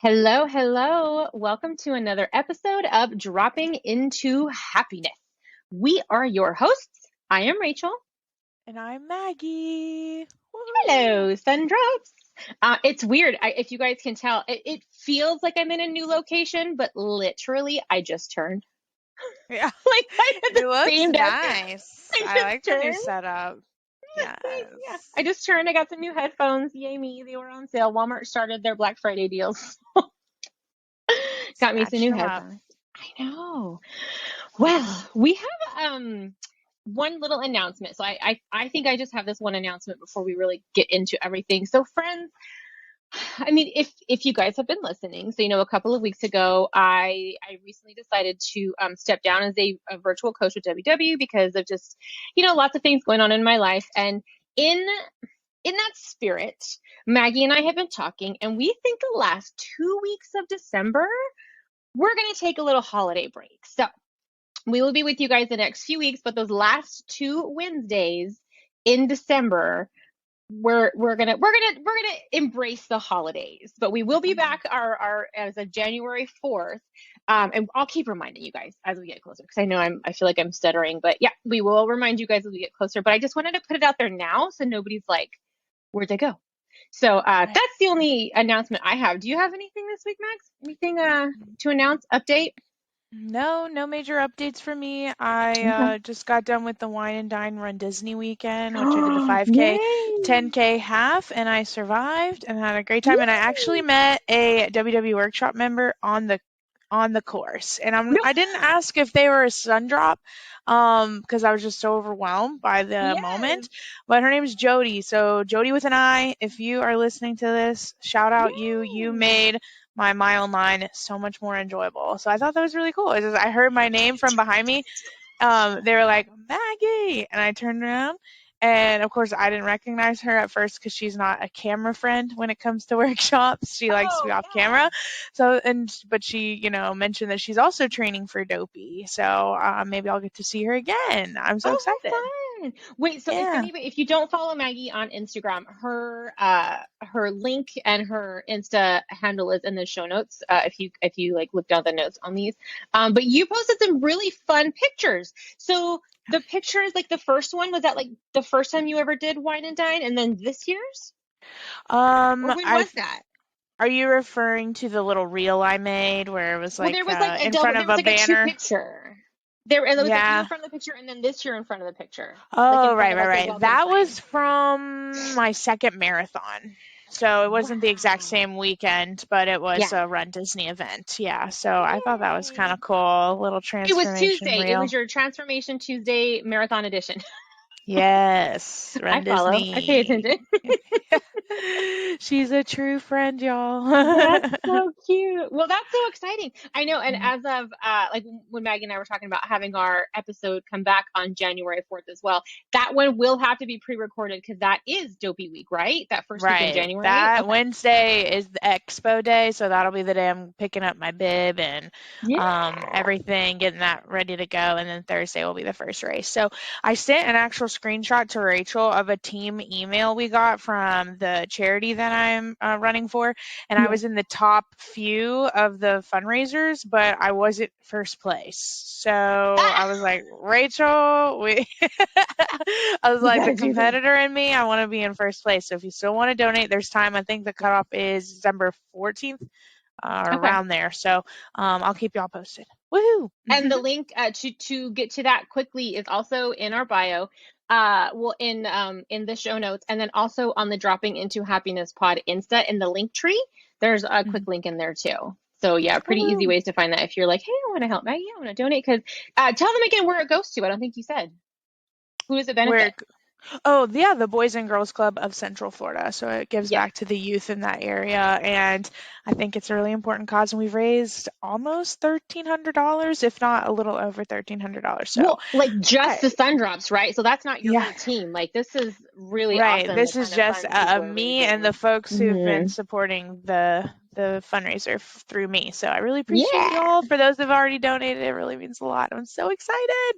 Hello, hello. Welcome to another episode of Dropping into Happiness. We are your hosts. I am Rachel. And I'm Maggie. Woohoo! Hello, Sundrops. It's weird. If you guys can tell, it feels like I'm in a new location, but literally, I just turned. Yeah, Like I at the it looks same desk. nice. I I just like the new turned. setup. Yeah, Yes. I just turned. I got some new headphones. Yay me! They were on sale. Walmart started their Black Friday deals. Got me some Snatched new them up. headphones. I know. Well, we have one little announcement. So I think I just have this one announcement before we really get into everything. So friends, I mean, if you guys have been listening, so you know, a couple of weeks ago, I recently decided to step down as a virtual coach with WW because of just, you know, lots of things going on in my life. And in that spirit, Maggie and I have been talking, and we think the last 2 weeks of December, we're going to take a little holiday break. So we will be with you guys the next few weeks, but those last two Wednesdays in December, we're gonna embrace the holidays. But we will be back our as of January 4th. And I'll keep reminding you guys as we get closer because I feel like I'm stuttering, but yeah, we will remind you guys as we get closer. But I just wanted to put it out there now so nobody's like, where'd they go? So Right. that's the only announcement I have. Do you have anything this week, Max? Anything to announce? Update? No major updates for me. I Okay. just got done with the Wine and Dine Run Disney weekend, which I did the 5K, Yay! 10K half, and I survived and had a great time. And I actually Woo! met a WW workshop member on the course. And No. I didn't ask if they were a sun drop, because I was just so overwhelmed by the Yes. moment. But her name is Jody. So Jody with an I, if you are listening to this, shout out you. You Yay. made my mile line so much more enjoyable. So I thought that was really cool. It's just, I heard my name from behind me. They were like, Maggie. And I turned around. And of course, I didn't recognize her at first because she's not a camera friend when it comes to workshops. She likes to be Oh, off yeah. camera. But she, mentioned that she's also training for Dopey. So maybe I'll get to see her again. I'm so Oh, excited. how fun. Wait, so Yeah. if you don't follow Maggie on Instagram, her link and her Insta handle is in the show notes. If you like look down the notes on these. But you posted some really fun pictures. So the pictures, like the first one, was that like the first time you ever did Wine and Dine, and then this year's? Or when I was that? Are you referring to the little reel I made where it was Well, like a in double. front There of was a like a two banner? picture. There was like you in Yeah. front of the picture, and then this year in front of the picture, like in Oh, front right, of right, like the right. welcome That sign. was from my second marathon. So it wasn't the exact Wow. same weekend, but it was Yeah. a Run Disney event. Yeah. So I thought that was kind Yay. of cool. A little It was transformation Tuesday. It was reel. your Transformation Tuesday marathon edition. Yes. I Run follow. I pay Disney. attention. She's a true friend, That's y'all. so cute. Well, that's so exciting. I know. And Mhm. as of like when Maggie and I were talking about having our episode come back on January 4th as well, that one will have to be pre-recorded because that is Dopey Week, right? That first week in Right. January. That Okay. Wednesday is the expo day, so that'll be the day I'm picking up my bib and Yeah. everything, getting that ready to go, and then Thursday will be the first race. So I sent an actual screenshot to Rachel of a team email we got from the charity that I'm running for, and I Yeah. was in the top few of the fundraisers, but I wasn't first place. So I was like, Rachel, we I was You like, the gotta do this. competitor in me, I want to be in first place. So if you still want to donate, there's time. I think the cutoff is December 14th, or Okay. around there. So I'll keep y'all posted. Woohoo! And the link to get to that quickly is also in our bio. Well, in the show notes, and then also on the Dropping into Happiness Pod Insta in the link tree. There's a quick link in there too. So yeah, pretty easy Woohoo! ways to find that if you're like, hey, I want to help Maggie, I want to donate. Because tell them again where it goes to. I don't think you said. Who does it benefit? Where Oh, yeah, the Boys and Girls Club of Central Florida. So it gives Yeah. back to the youth in that area. And I think it's a really important cause. And we've raised almost $1,300, if not a little over $1,300. So, Well, like just I, the sun drops, right? So that's not your yeah, whole team. Like this is really right. awesome. The This is kind of just funds people are me and the raising. folks who've been Hmm. supporting the fundraiser through me. So I really appreciate Yeah. y'all. For those who've already donated, it really means a lot. I'm so excited.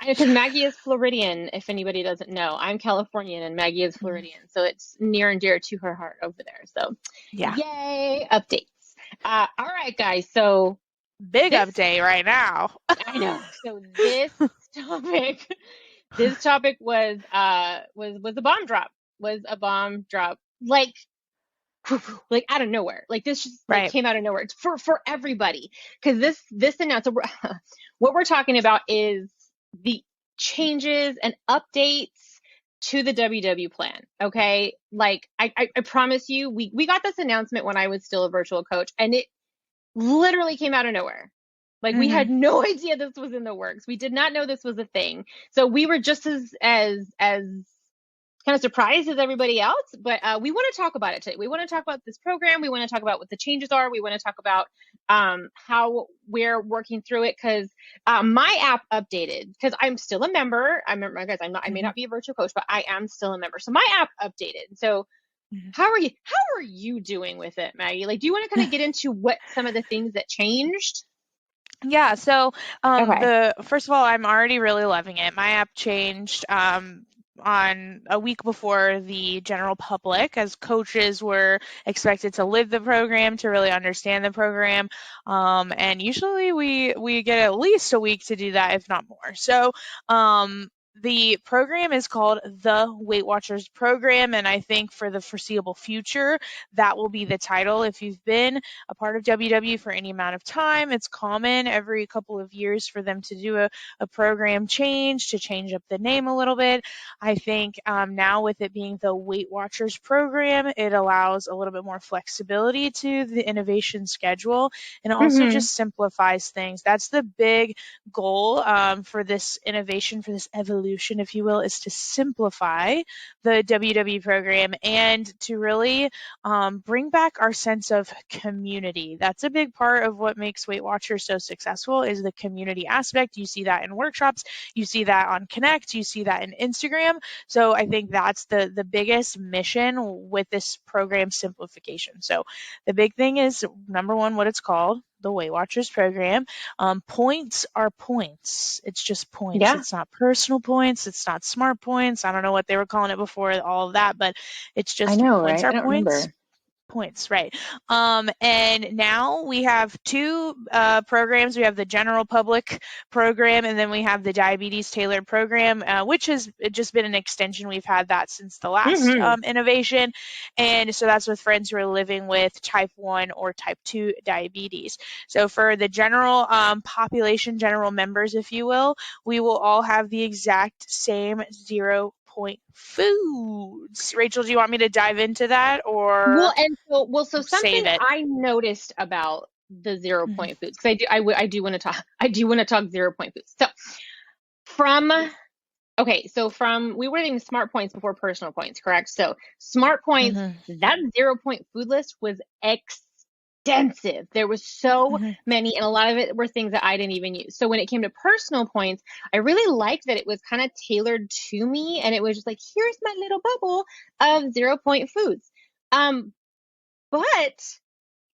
I know because Maggie is Floridian, if anybody doesn't know. I'm Californian and Maggie is Mhm. Floridian. So it's near and dear to her heart over there. So Yeah. yay, updates. All right, guys. So Big this, update right now. I know. So this topic, this topic was a bomb drop. Was a bomb drop. Like out of nowhere. Like this just like Right. came out of nowhere for everybody. Because this announcement, what we're talking about is the changes and updates to the WW plan. Okay, like I promise you, we got this announcement when I was still a virtual coach, and it literally came out of nowhere. Like we Hmm. had no idea this was in the works. We did not know this was a thing. So we were just as kind of surprised as everybody else, but we want to talk about it today. We want to talk about this program. We want to talk about what the changes are. We want to talk about how we're working through it because my app updated because I'm still a member. I remember, guys, I may Hmm. not be a virtual coach, but I am still a member. So my app updated. So Hmm. how are you? How are you doing with it, Maggie? Like, do you want to kind of get into what some of the things that changed? Yeah, so Okay. the first of all, I'm already really loving it. My app changed on a week before the general public, as coaches were expected to live the program, to really understand the program, and usually we get at least a week to do that, if not more. So the program is called the Weight Watchers Program, and I think for the foreseeable future, that will be the title. If you've been a part of WW for any amount of time, it's common every couple of years for them to do a program change, to change up the name a little bit. I think now with it being the Weight Watchers program, it allows a little bit more flexibility to the innovation schedule, and also Mm-hmm. just simplifies things. That's the big goal for this innovation, for this evolution, if you will, is to simplify the WW program and to really bring back our sense of community. That's a big part of what makes Weight Watchers so successful is the community aspect. You see that in workshops, you see that on Connect, you see that in Instagram. So I think that's the biggest mission with this program simplification. So the big thing is number one, what it's called, the Weight Watchers program. Points are points. It's just points. Yeah, It's not personal points. It's not smart points. I don't know what they were calling it before all of that, but it's I just know, points right? are I don't points. remember. Points, right. And now we have two programs. We have the general public program, and then we have the diabetes tailored program, which has just been an extension. We've had that since the last Mm-hmm. innovation. And so that's with friends who are living with type 1 or type 2 diabetes. So for the general population, general members, if you will, we will all have the exact same 0 point foods. Rachel, do you want me to dive into that Well, or and so something save it? I noticed about the zero Mhm. point foods because I do want to talk I do want to talk 0 point foods. So from okay, so from we were thinking smart points before personal points, correct? So smart points, Mhm. that 0 point food list was extensive. There was so Mhm. many, and a lot of it were things that I didn't even use. So when it came to personal points, I really liked that it was kind of tailored to me, and it was just like, here's my little bubble of 0 point foods. Um, but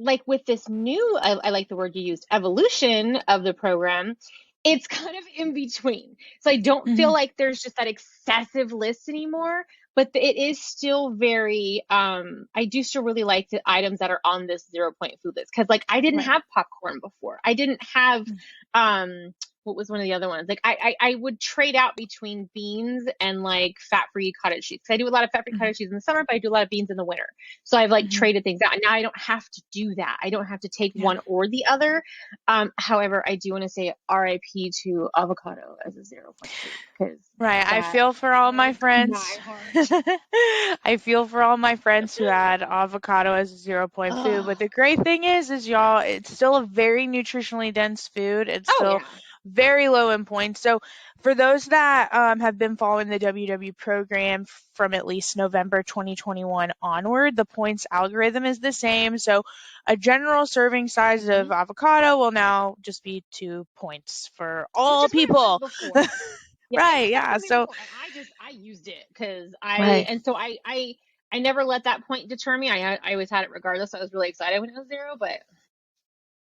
like with this new, I like the word you used, evolution of the program, it's kind of in between. So I don't feel Mhm. like there's just that excessive list anymore, but it is still very, I do still really like the items that are on this 0 point food list. Cause like I didn't Right. have popcorn before. I didn't have, um, what was one of the other ones? Like I would trade out between beans and like fat-free cottage cheese. 'Cause I do a lot of fat-free Mhm. cottage cheese in the summer, but I do a lot of beans in the winter. So I've like Mhm. traded things out. And now I don't have to do that. I don't have to take Yeah. one or the other. However, I do want to say RIP to avocado as a 0 point food because Right. I that feel for all my broke my friends. heart. I feel for all my friends who had avocado as a 0 point food. But Oh, the great thing is y'all, it's still a very nutritionally dense food. It's oh still yeah. very low in points. So for those that have been following the WW program from at least November 2021 onward, the points algorithm is the same. So a general serving size of Mhm. avocado will now just be 2 points for Which all is what it was people. before. Yeah, Right, that's yeah. what it was So before, and I used it because I right. and so I never let that point deter me. I always had it regardless. I was really excited when it was zero, but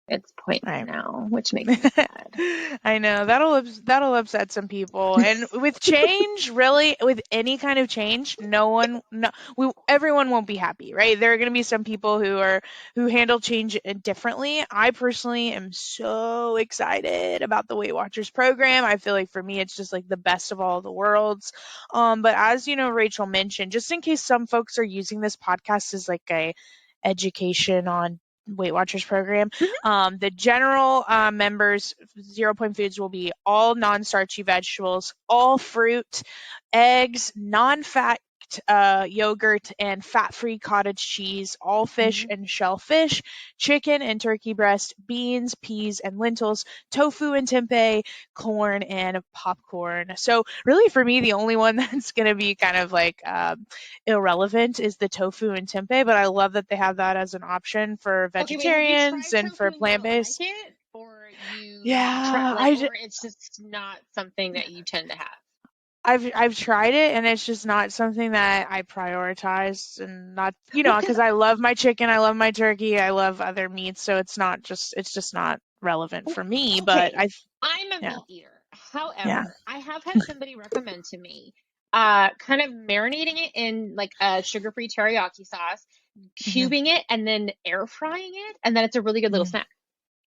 It's points Right. now, which makes me sad. I know that'll upset some people. And with change, really, with any kind of change, everyone won't be happy, right? There are going to be some people who handle change differently. I personally am so excited about the Weight Watchers program. I feel like for me, it's just like the best of all the worlds. But as you know, Rachel mentioned, just in case some folks are using this podcast as like a education on Weight Watchers program. The general members, 0 Point Foods will be all non-starchy vegetables, all fruit, eggs, non-fat yogurt, and fat-free cottage cheese, all fish Mhm. and shellfish, chicken and turkey breast, beans, peas, and lentils, tofu and tempeh, corn, and popcorn. So really for me, the only one that's going to be kind of like irrelevant is the tofu and tempeh, but I love that they have that as an option for Okay, wait, have you vegetarians tried and tofu for and you don't like plant-based. it? Or you try Yeah, like, or it's just not something that you tend to have? I've tried it and it's just not something that I prioritize, and not, Because because I love my chicken, I love my turkey, I love other meats, so it's just not relevant for me, but okay, I'm a yeah, meat eater. yeah. However, I have had somebody recommend to me kind of marinating it in like a sugar-free teriyaki sauce, Mhm. cubing it, and then air frying it, and then it's a really good little Mhm. snack.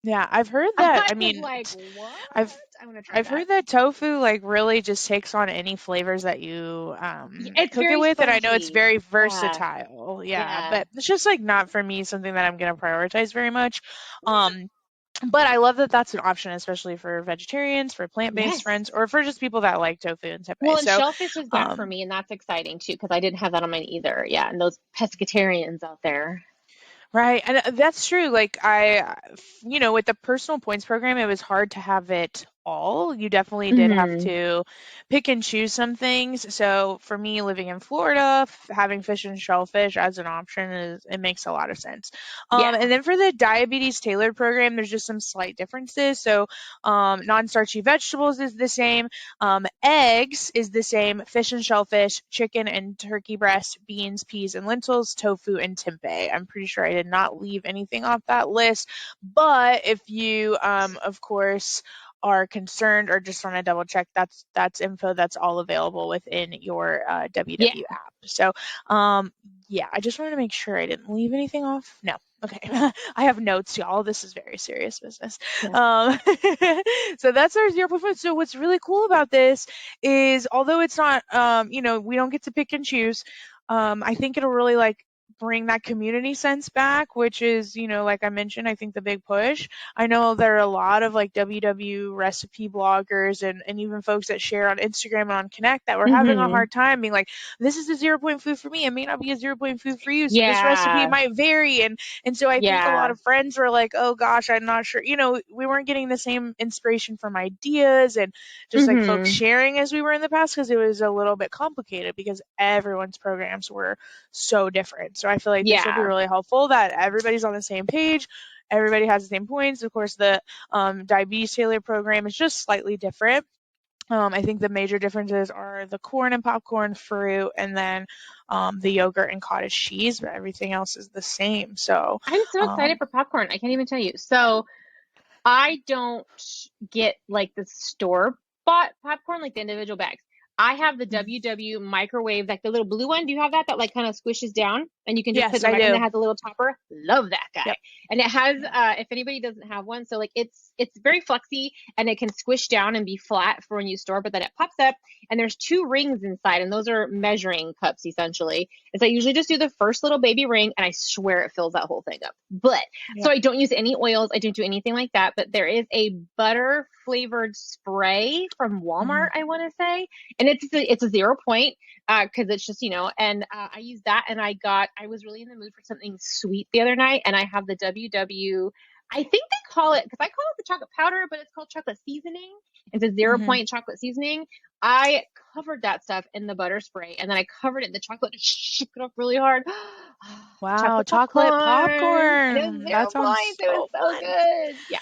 Yeah, I've heard that. I I was mean, like, what? I've I want to try I've that. heard that tofu like really just takes on any flavors that you It's cook it very with, and I know it's spongy. very Yeah, versatile. Yeah, yeah. but it's just like not for me something that I'm gonna prioritize very much. Yeah. Um, but I love that that's an option, especially for vegetarians, for plant-based Yes. friends, or for just people that like tofu and Well, tempeh. and So, shellfish is that for um, me, and that's exciting too, because I didn't have that on mine either. Yeah, and those pescatarians out there. right, and that's true. Like with the personal points program, it was hard to have it all. You definitely did have Hmm. to pick and choose some things. So for me, living in Florida, having fish and shellfish as an option it makes a lot of sense. Yeah. And then for the diabetes tailored program, there's just some slight differences. So non-starchy vegetables is the same. Eggs is the same. Fish and shellfish, chicken and turkey breast, beans, peas, and lentils, tofu, and tempeh. I'm pretty sure I did not leave anything off that list. But if you, of course, are concerned or just want to double check, that's info that's all available within your Yeah. WW app. So, yeah, I just wanted to make sure I didn't leave anything off. No. Okay. I have notes, y'all. This is very serious business. Yeah. Um, so that's our 0 Point 0.5. So what's really cool about this is, although it's not, we don't get to pick and choose, I think it'll really like bring that community sense back, which is, like I mentioned, I think the big push. I know there are a lot of like WW recipe bloggers and even folks that share on Instagram and on Connect that were having a Hmm. hard time being like, this is a 0 Point food for me. It may not be a 0 Point food for you. So this recipe Yeah. might vary. And so I think a lot Yeah. of friends were like, oh gosh, I'm not sure. We weren't getting the same inspiration from ideas and just like folks Hmm. sharing as we were in the past, because it was a little bit complicated because everyone's programs were so different. So I feel like this will be Yeah. really helpful that everybody's on the same page. Everybody has the same points. Of course, the diabetes tailor program is just slightly different. I think the major differences are the corn and popcorn, fruit, and then the yogurt and cottage cheese, but everything else is the same. So, I'm so excited um, for popcorn. I can't even tell you. So I don't get like the store bought popcorn, like the individual bags. I have the mhm. WW microwave, like the little blue one. Do you have that that like kind of squishes down and you can just put Yes, in the I and it do. has a little topper? Love that guy. Yep. And it has Yeah. if anybody doesn't have one, so like it's very flexy and it can squish down and be flat for when you store, but then it pops up and there's two rings inside and those are measuring cups essentially. Is I usually just do the first little baby ring and I swear it fills that whole thing up. But so Yeah. I don't use any oils. I don't do anything like that. But there is a butter flavored spray from Walmart, Mhm. I want to say, and it's a 0 point because it's just and I use that and I was really in the mood for something sweet the other night and I have the WW. I think they call it because I call it the chocolate powder, but it's called chocolate seasoning. It's a zero Mhm. point chocolate seasoning. I covered that stuff in the butter spray and then I covered it in the chocolate to shook it up really hard. Wow, Chocolate chocolate popcorn. And it was popcorn. zero That sounds points. It was so so fun. good. Yeah.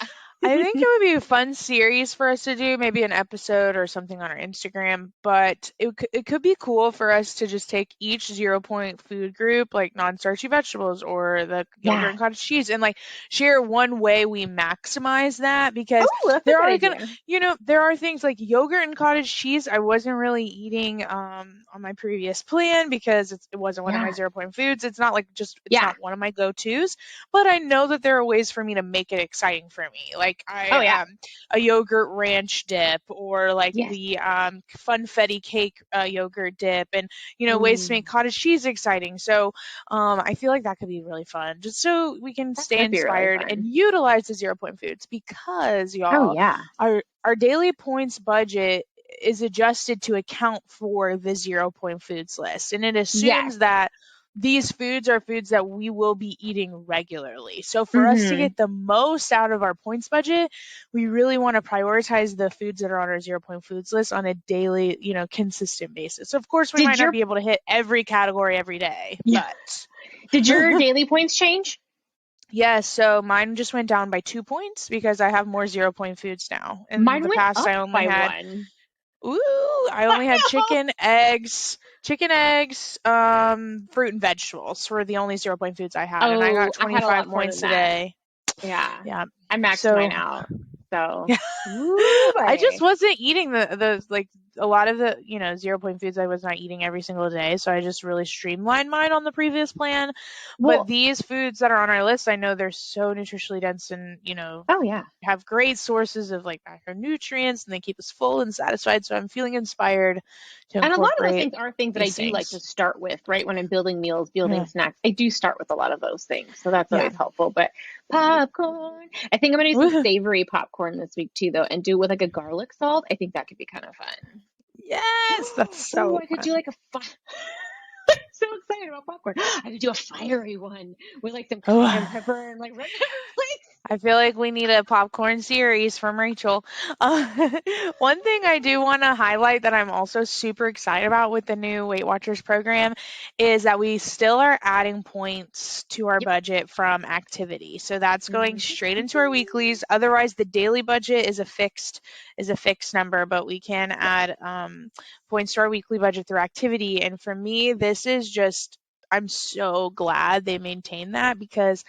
I think it would be a fun series for us to do, maybe an episode or something on our Instagram. But it could be cool for us to just take each 0 point food group, like non-starchy vegetables or the yogurt Yeah. and cottage cheese, and like share one way we maximize that, because Oh, that's a there good are gonna, idea. there are things like yogurt and cottage cheese I wasn't really eating on my previous plan because it wasn't one of my Yeah. 0 point foods. It's not like just it's Yeah. not one of my go-tos, but I know that there are ways for me to make it exciting for me. Like Oh, yeah. a yogurt ranch dip, or like Yes. the funfetti cake yogurt dip, and ways to Ooh, make cottage cheese exciting. So I feel like that could be really fun, just so we can that stay could be really inspired and fun. utilize the 0 point foods, because Oh, y'all, yeah. our daily points budget is adjusted to account for the 0 point foods list, and it Yes. assumes that these foods are foods that we will be eating regularly. So for us to Mm-hmm. get the most out of our points budget, we really want to prioritize the foods that are on our 0 point foods list on a daily, consistent basis. So of course we Did might not your be able to hit every category every day, yeah. but Did your daily points change? yeah, so mine just went down by 2 points because I have more 0 point foods now. In Mine the went past up I only by had one. I only had chicken, eggs, fruit and vegetables were the only 0 point foods I had, and I got Oh, I had a lot 25 more points than that. today. Yeah. Yeah. I maxed mine So out. So, yeah, woo, I just buddy. wasn't eating the like a lot of the 0 point foods I was not eating every single day, so I just really streamlined mine on the previous plan. But Well, these foods that are on our list, I know they're so nutritionally dense, and oh, yeah. have great sources of like macronutrients, and they keep us full and satisfied. So I'm feeling inspired to And a lot of those incorporate things are things that I these do like to things. start with, right? When I'm building meals, building Yeah. snacks, I do start with a lot of those things. So that's Yeah. always helpful. But popcorn, I think I'm going to do some savory popcorn this week too, though, and do it with like a garlic salt. I think that could be kind of fun. Yes, that's Oh, so I could do fun. like a so excited about popcorn. I could do a fiery one with like some cayenne Oh, pepper and like red pepper flakes. I feel like we need a popcorn series from Rachel. Uh, one thing I do want to highlight that I'm also super excited about with the new Weight Watchers program is that we still are adding points to our Yep. budget from activity. So that's going Mhm. straight into our weeklies. Otherwise, the daily budget is a fixed number, but we can Yes. add points to our weekly budget through activity. And for me, this is just I'm so glad they maintain that, because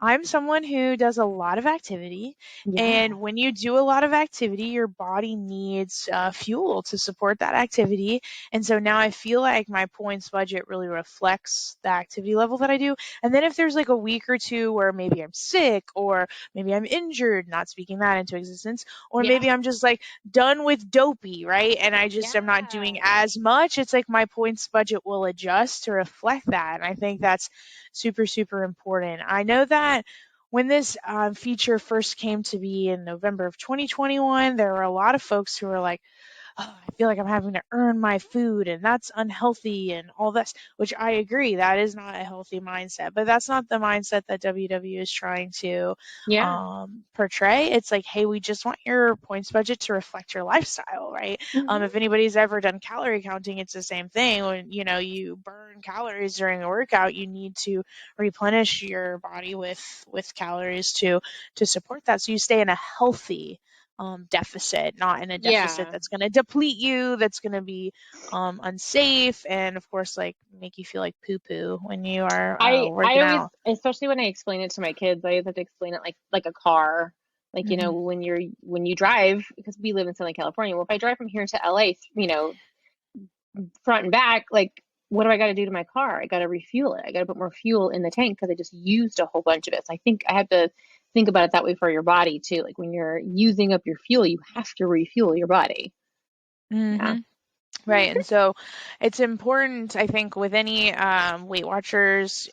I'm someone who does a lot of activity, Yeah. and when you do a lot of activity, your body needs fuel to support that activity. And so now I feel like my points budget really reflects the activity level that I do. And then if there's like a week or two where maybe I'm sick, or maybe I'm injured, not speaking that into existence, or Yeah. maybe I'm just like done with dopey, right? And I just am not doing Yeah. as much, it's like my points budget will adjust to reflect that. And I think that's super, super important. I know that when this feature first came to be in November of 2021, there were a lot of folks who were like, oh, I feel like I'm having to earn my food and that's unhealthy and all this, which I agree, that is not a healthy mindset. But that's not the mindset that WW is trying to Yeah. portray. It's like, hey, we just want your points budget to reflect your lifestyle, right? Hmm. If anybody's ever done calorie counting, it's the same thing. When you burn calories during a workout, you need to replenish your body with calories to support that, so you stay in a healthy deficit, not in a deficit Yeah. that's going to deplete you, that's going to be unsafe, and of course, like make you feel like poo poo when you are I working always, out. especially when I explain it to my kids, I always have to explain it like a car. Like, Hmm. when you drive, because we live in Southern California. Well, if I drive from here to LA, front and back, like what do I got to do to my car? I got to refuel it. I got to put more fuel in the tank because I just used a whole bunch of it. So I think I have to think about it that way for your body too. Like when you're using up your fuel, you have to refuel your body. Yeah. Hmm. Right. And so it's important, I think, with any Weight Watchers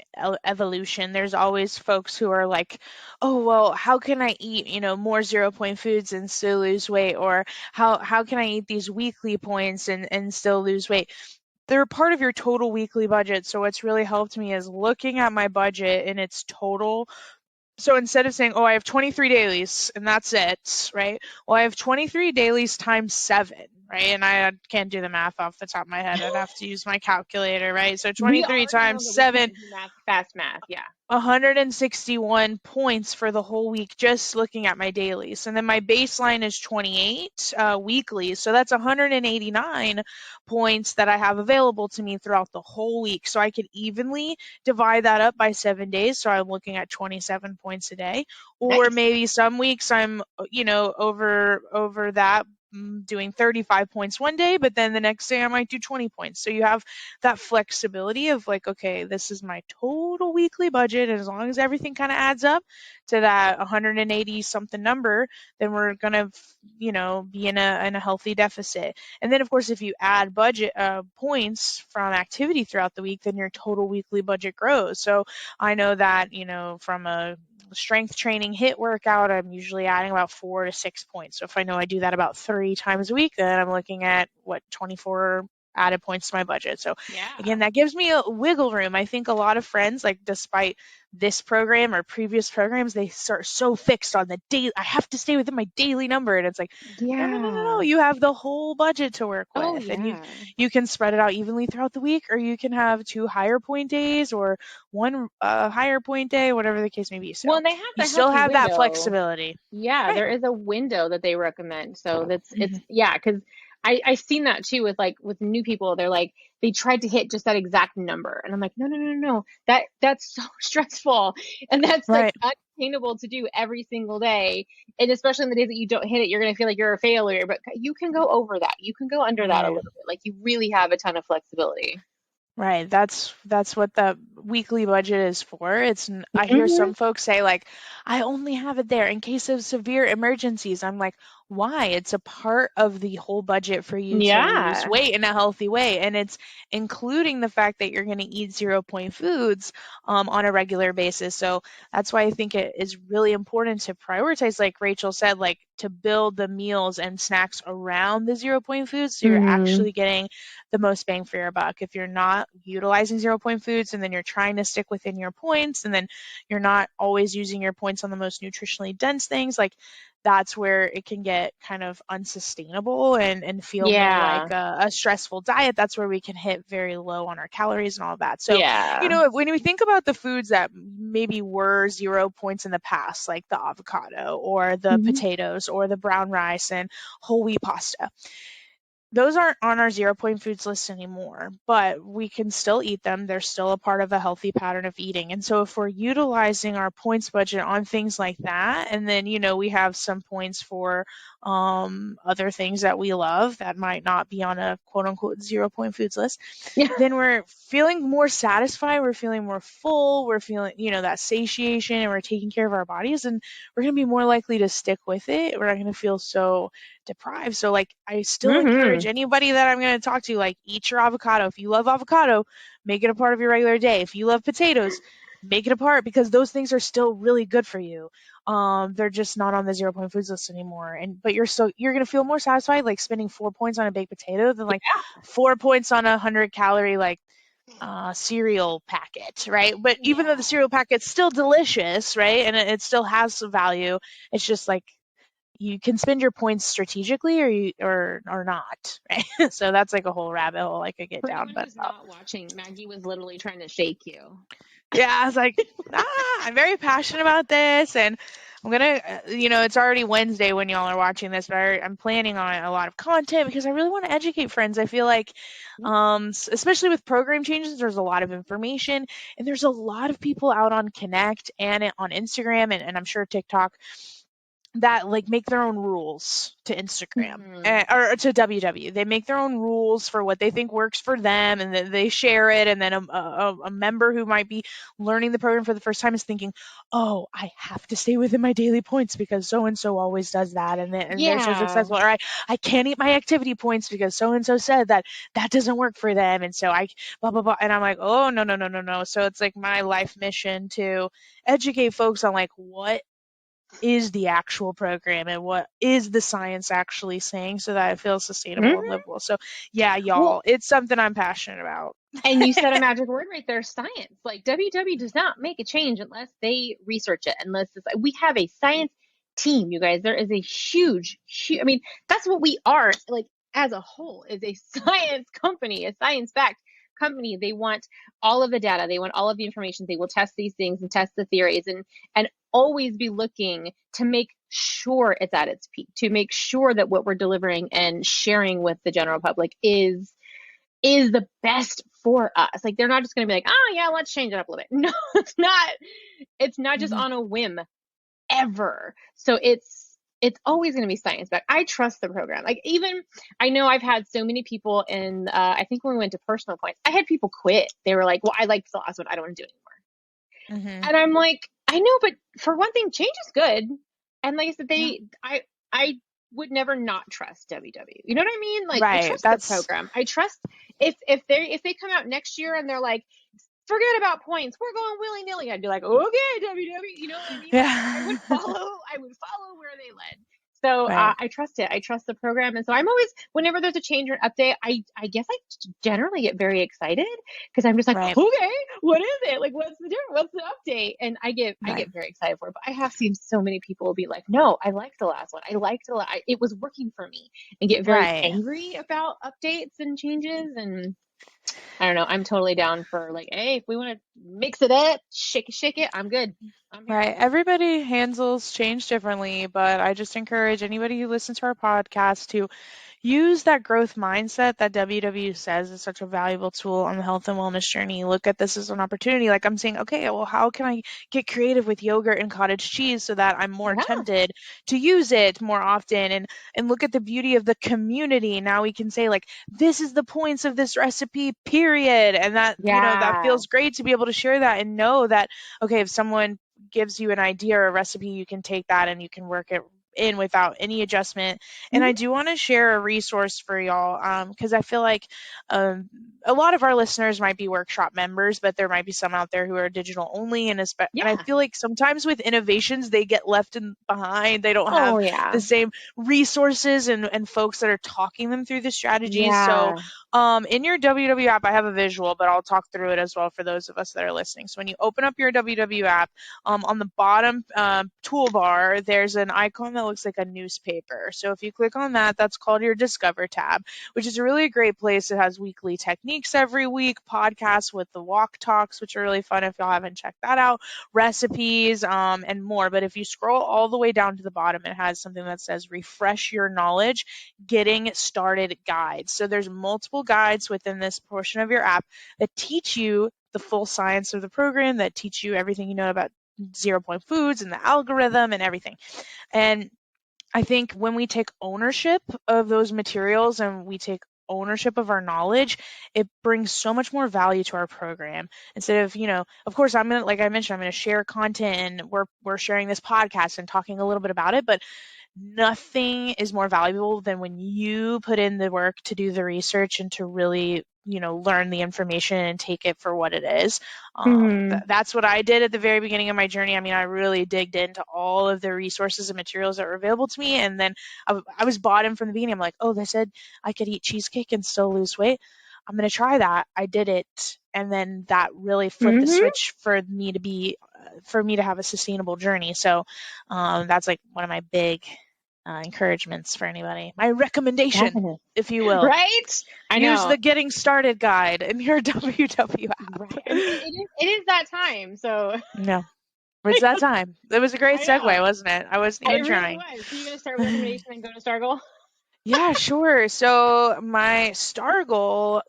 evolution, there's always folks who are like, oh, well, how can I eat, more 0 point foods and still lose weight? Or how can I eat these weekly points and still lose weight? They're part of your total weekly budget. So what's really helped me is looking at my budget in its total. So instead of saying, oh, I have 23 dailies and that's it, right? Well, I have 23 dailies times 7, right? And I can't do the math off the top of my head. I'd have to use my calculator, right? So We 23 already know times that we 7, can't do math fast math. Yeah. 161 points for the whole week just looking at my dailies. And then my baseline is 28 weekly. So that's 189 points that I have available to me throughout the whole week. So I could evenly divide that up by 7 days. So I'm looking at 27 points a day. Or Nice. maybe some weeks I'm, over that, doing 35 points one day, but then the next day I might do 20 points. So you have that flexibility of like, okay, this is my total weekly budget. And as long as everything kind of adds up to that 180 something number, then we're going to, be in a healthy deficit. And then of course, if you add budget points from activity throughout the week, then your total weekly budget grows. So I know that, from a strength training hit workout, I'm usually adding about 4 to 6 points. So if I know I do that about 3 times a week, then I'm looking at 24 added points to my budget. So Yeah. again, that gives me a wiggle room. I think a lot of friends, like despite this program or previous programs, they start so fixed on the daily, I have to stay within my daily number. And it's like, no, no, no, no, no. Yeah. You have the whole budget to work Oh, with. And yeah. you can spread it out evenly throughout the week, or you can have 2 higher point days or 1 higher point day, whatever the case may be. Well, So and they have you the still healthy have that window. flexibility. Yeah, Right. there is a window that they recommend. So that's Mhm. yeah, because I've seen that too with like with new people. They're like they tried to hit just that exact number, and I'm like, no, no, no, no, no. That's so stressful, and that's like Right. unattainable to do every single day. And especially in the days that you don't hit it, you're gonna feel like you're a failure. But you can go over that. You can go under that a Right. little bit. Like you really have a ton of flexibility. Right. That's what the weekly budget is for. I hear Hmm. some folks say like, I only have it there in case of severe emergencies. I'm like, why? It's a part of the whole budget for you to lose Yeah. weight in a healthy way, and it's including the fact that you're going to eat 0 point foods on a regular basis. So that's why I think it is really important to prioritize, like Rachel said, like to build the meals and snacks around the 0 point foods, so you're Hmm. actually getting the most bang for your buck. If you're not utilizing 0 point foods and then you're trying to stick within your points and then you're not always using your points on the most nutritionally dense things, like that's where it can get kind of unsustainable and feel more Yeah. like a stressful diet. That's where we can hit very low on our calories and all of that. So, Yeah. when we think about the foods that maybe were 0 points in the past, like the avocado or the Hmm. potatoes or the brown rice and whole wheat pasta, those aren't on our 0 point foods list anymore, but we can still eat them. They're still a part of a healthy pattern of eating. And so if we're utilizing our points budget on things like that, and then, we have some points for other things that we love that might not be on a quote unquote 0 point foods list, Yeah. then we're feeling more satisfied. We're feeling more full. We're feeling, that satiation, and we're taking care of our bodies, and we're going to be more likely to stick with it. We're not going to feel so deprived. So like I still encourage Hmm. anybody that I'm going to talk to, like, eat your avocado. If you love avocado, make it a part of your regular day. If you love potatoes, make it a part, because those things are still really good for you. They're just not on the 0 point foods list anymore. But you're going to feel more satisfied like spending 4 points on a baked potato than like 4 points on 100 calorie like cereal packet, right? But even though the Yeah. cereal packet's still delicious, right, and it still has some value, it's just like you can spend your points strategically or not, right? So that's like a whole rabbit hole I could get For down. anyone But who's not watching, Maggie was literally trying to shake you. yeah, I was like, I'm very passionate about this, and I'm gonna, it's already Wednesday when y'all are watching this, but I'm planning on a lot of content because I really want to educate friends. I feel like, especially with program changes, there's a lot of information, and there's a lot of people out on Connect and on Instagram, and I'm sure TikTok, that like make their own rules to Instagram, Hmm. or to WW. They make their own rules for what they think works for them, and then they share it. And then a member who might be learning the program for the first time is thinking, "Oh, I have to stay within my daily points because so and so always does that, and they're so Yeah. successful." Or I can't eat my activity points because so and so said that doesn't work for them, and so I blah blah blah. And I'm like, "Oh, no, no, no, no, no." So it's like my life mission to educate folks on like what is the actual program and what is the science actually saying, so that it feels sustainable and Hmm. livable. So yeah, y'all, Well, it's something I'm passionate about. and you said a magic word right there, science. Like WW does not make a change unless they research it, unless it's like we have a science team, you guys. There is a huge, huge, I mean, that's what we are like as a whole is a science company, a science fact. company, they want all of the data, they want all of the information, they will test these things and test the theories and always be looking to make sure it's at its peak, to make sure that what we're delivering and sharing with the general public is the best for us. Like they're not just going to be like, oh yeah, let's change it up a little bit. No, it's not just Mhm. on a whim ever. So it's always going to be science backed. I trust the program. Like even I know I've had so many people in I think when we went to personal points, I had people quit. They were like, well, I liked the last one, I don't want to do it anymore. Mhm. And I'm like, I know, but for one thing, change is good. And like I said, Yeah. I would never not trust WW. You know what I mean? Like I Right. trust the That's program. I trust if they come out next year and they're like, forget about points, we're going willy nilly, I'd be like, okay, WW. You know what I mean? Like I would yeah. follow where they led. So Right. I trust it. I trust the program, and so I'm always, whenever there's a change or an update, I guess I generally get very excited because I'm just like, Right. okay, what is it? Like, what's the difference? What's the update? And I Right. get very excited for it. But I have seen so many people be like, no, I liked the last one. I liked it was working for me, and get very Right. angry about updates and changes. And I don't know. I'm totally down for like, hey, if we want to mix it up, shake it, I'm good. I'm here. Right. Everybody handles change differently, but I just encourage anybody who listens to our podcast to use that growth mindset that WW says is such a valuable tool on the health and wellness journey. Look at this as an opportunity. Like I'm saying, okay, well, how can I get creative with yogurt and cottage cheese so that I'm more Yeah. tempted to use it more often? And look at the beauty of the community. Now we can say like, this is the points of this recipe, period. And that, that Yeah. feels great to be able to share that and know that, okay, if someone gives you an idea or a recipe, you can take that and you can work it in without any adjustment. And I Hmm. do want to share a resource for y'all because I feel like um, a lot of our listeners might be workshop members, but there might be some out there who are digital only. And I Yeah. feel like sometimes with innovations, they get left behind. They don't have Oh, yeah. the same resources and folks that are talking them through the strategies. So Yeah. in your WW app, I have a visual, but I'll talk through it as well for those of us that are listening. So when you open up your WW app, on the bottom toolbar, there's an icon that looks like a newspaper. So if you click on that, that's called your Discover tab, which is a really great place. It has weekly techniques every week, podcasts with the walk talks, which are really fun if y'all haven't checked that out, recipes, and more. But if you scroll all the way down to the bottom, it has something that says refresh your knowledge, getting started guides. So there's multiple guides within this portion of your app that teach you the full science of the program, that teach you everything you know about 0 point foods and the algorithm and everything. And I think when we take ownership of those materials and we take ownership of our knowledge, it brings so much more value to our program. Instead of, of course I'm gonna, like I mentioned, I'm gonna share content and we're sharing this podcast and talking a little bit about it, but nothing is more valuable than when you put in the work to do the research and to really learn the information and take it for what it is. Hmm. That's what I did at the very beginning of my journey. I mean, I really digged into all of the resources and materials that were available to me, and then I was bought in from the beginning. I'm like, oh, they said I could eat cheesecake and still lose weight. I'm going to try that. I did it, and then that really flipped the Hmm. switch for me to have a sustainable journey. So that's like one of my big encouragements for anybody. My recommendation, Definitely. if you will. Right? I Use know. the getting started guide in your WW Right. app. I mean, it is that time. So No, it's that time. It was a great I know. segue, wasn't it? I wasn't It even really trying. was. So you're gonna start with recommendation and go to Stargle? Yeah, sure. So my star goal,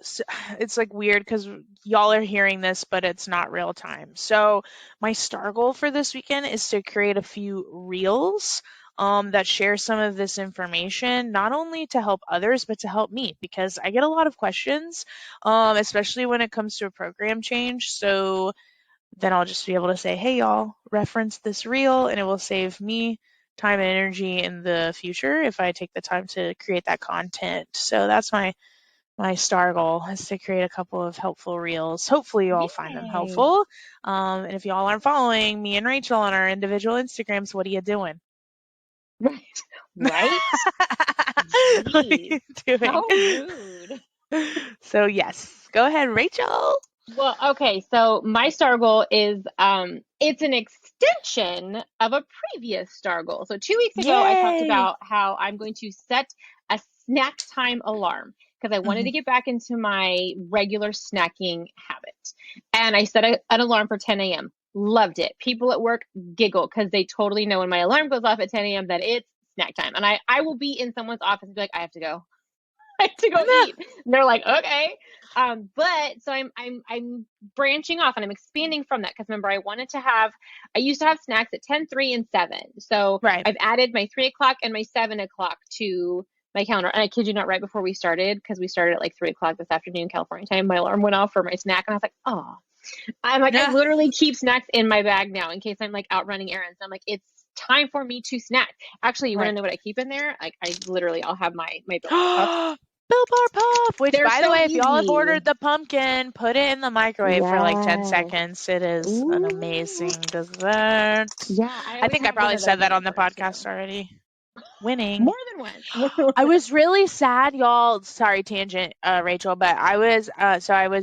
it's like weird because y'all are hearing this, but it's not real time. So my star goal for this weekend is to create a few reels that share some of this information, not only to help others, but to help me because I get a lot of questions, especially when it comes to a program change. So then I'll just be able to say, hey, y'all, reference this reel, and it will save me time and energy in the future if I take the time to create that content. So that's my star goal is to create a couple of helpful reels. Hopefully you all find them Yay. helpful. And if y'all aren't following me and Rachel on our individual Instagrams, what are you doing? Right. Right? What are Jeez. you doing? How rude. So yes, go ahead, Rachel. Well, okay, so my star goal is it's an extension of a previous star goal. So 2 weeks ago I talked Yay! about how I'm going to set a snack time alarm. because I wanted to get back into my regular snacking habit. And I set an alarm for 10 a.m. Loved it. People at work giggle because they totally know when my alarm goes off at 10 a.m. that it's snack time. And I will be in someone's office and be like, I have to go. I have to go eat. And they're like, okay. But so I'm branching off and I'm expanding from that because remember I used to have snacks at 10, 3, and 7. So Right. I've added my 3 o'clock and my 7 o'clock to my calendar. And I kid you not, right before we started, because we started at like 3 o'clock this afternoon, California time, my alarm went off for my snack and I was like, oh. I'm like, I literally keep snacks in my bag now in case I'm like out running errands. I'm like, it's time for me to snack. Actually, you want to know what I keep in there? Like, I'll have my Built Bar Puffs. Built Bar Puff, which, They're by the so way, if y'all have easy. ordered the pumpkin, put it in the microwave for like 10 Yes. seconds. It is an amazing dessert. Yeah, I think I probably said that on the podcast already. Winning. More than once. I was really sad, y'all. Sorry, tangent, Rachel, but I was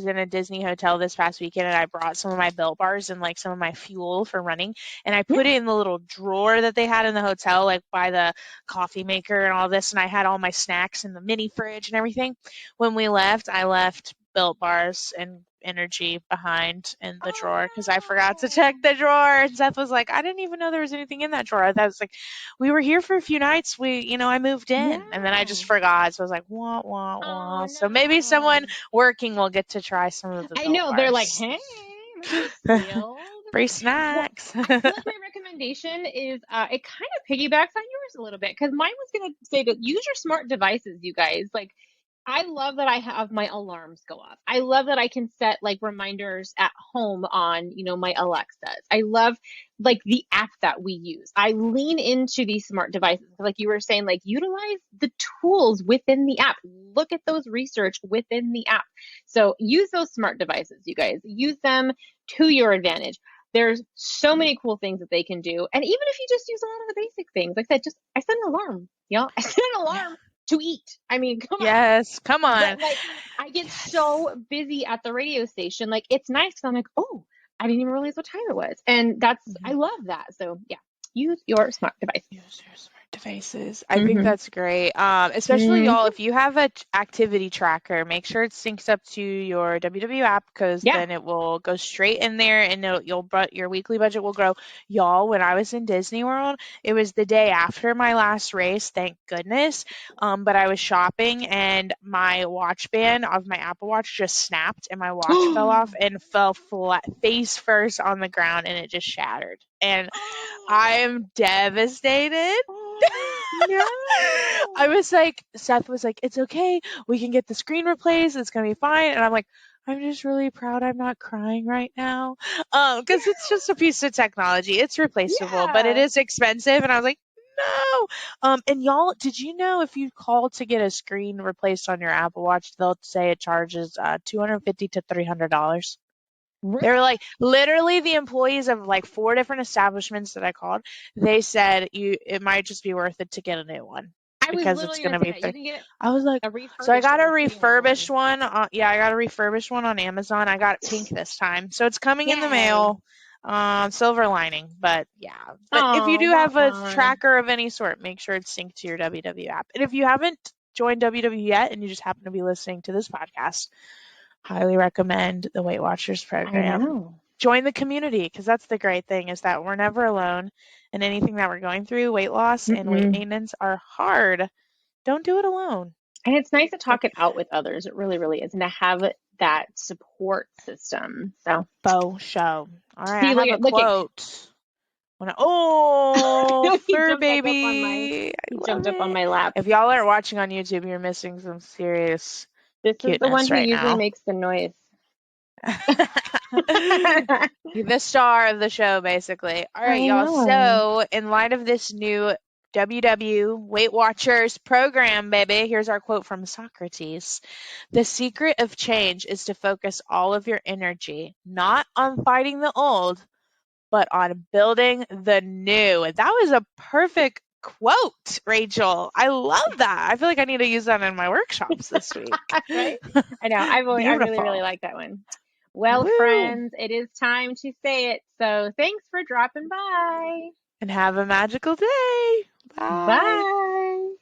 in a Disney hotel this past weekend and I brought some of my Built Bars and like some of my fuel for running and I put it in the little drawer that they had in the hotel, like by the coffee maker and all this, and I had all my snacks in the mini fridge and everything. When we left, I left Built Bars and energy behind in the drawer because I forgot to check the drawer. And Seth was like, I didn't even know there was anything in that drawer. I was like, we were here for a few nights. I moved in and then I just forgot. So I was like, wah, wah, wah. Oh, So maybe someone working will get to try some of the I Built know. Bars. They're like, hey, free snacks. Well, I feel like my recommendation is it kind of piggybacks on yours a little bit because mine was going to say to use your smart devices, you guys. Like, I love that I have my alarms go off. I love that I can set like reminders at home on, my Alexas. I love like the app that we use. I lean into these smart devices. Like you were saying, like utilize the tools within the app. Look at those research within the app. So use those smart devices, you guys. Use them to your advantage. There's so many cool things that they can do. And even if you just use a lot of the basic things, like I said, I set an alarm, I set an alarm to eat. I mean, come on. Yes, come on. But, like, I get so busy at the radio station. Like, it's nice because I'm like, oh, I didn't even realize what time it was. And I love that. So, yeah, use your smart device. Use your smart devices. I think that's great. Especially y'all, if you have an activity tracker, make sure it syncs up to your WW app because then it will go straight in there and your weekly budget will grow. Y'all, when I was in Disney World, it was the day after my last race, thank goodness. But I was shopping and my watch band of my Apple Watch just snapped and my watch fell off and fell flat face first on the ground and it just shattered. And I am devastated. No. I was like, Seth was like, it's okay. We can get the screen replaced. It's going to be fine. And I'm like, I'm just really proud I'm not crying right now. Because it's just a piece of technology. It's replaceable, but it is expensive. And I was like, no. And y'all, did you know if you call to get a screen replaced on your Apple Watch, they'll say it charges $250 to $300. They were like, literally the employees of like 4 different establishments that I called, they said it might just be worth it to get a new one. Because it's going to be I was like, so I got a refurbished one. I got a refurbished one on Amazon. I got it pink this time. So it's coming in the mail. Silver lining. But yeah. But if you do have a tracker of any sort, make sure it's synced to your WW app. And if you haven't joined WW yet and you just happen to be listening to this podcast, highly recommend the Weight Watchers program. Join the community because that's the great thing is that we're never alone and anything that we're going through, weight loss and weight maintenance are hard. Don't do it alone. And it's nice to talk it out with others. It really, really is. And to have that support system. So faux show. All right, I have a quote. Fur baby. He jumped up on my lap. If y'all aren't watching on YouTube, you're missing some serious This is the one who usually makes the noise. The star of the show, basically. All right, y'all. So, in light of this new WW Weight Watchers program, baby, here's our quote from Socrates. The secret of change is to focus all of your energy, not on fighting the old, but on building the new. That was a perfect quote, Rachel. I love that. I feel like I need to use that in my workshops this week. Right? I know. I really, really like that one. Well, friends, it is time to say it. So thanks for dropping by. And have a magical day. Bye. Bye.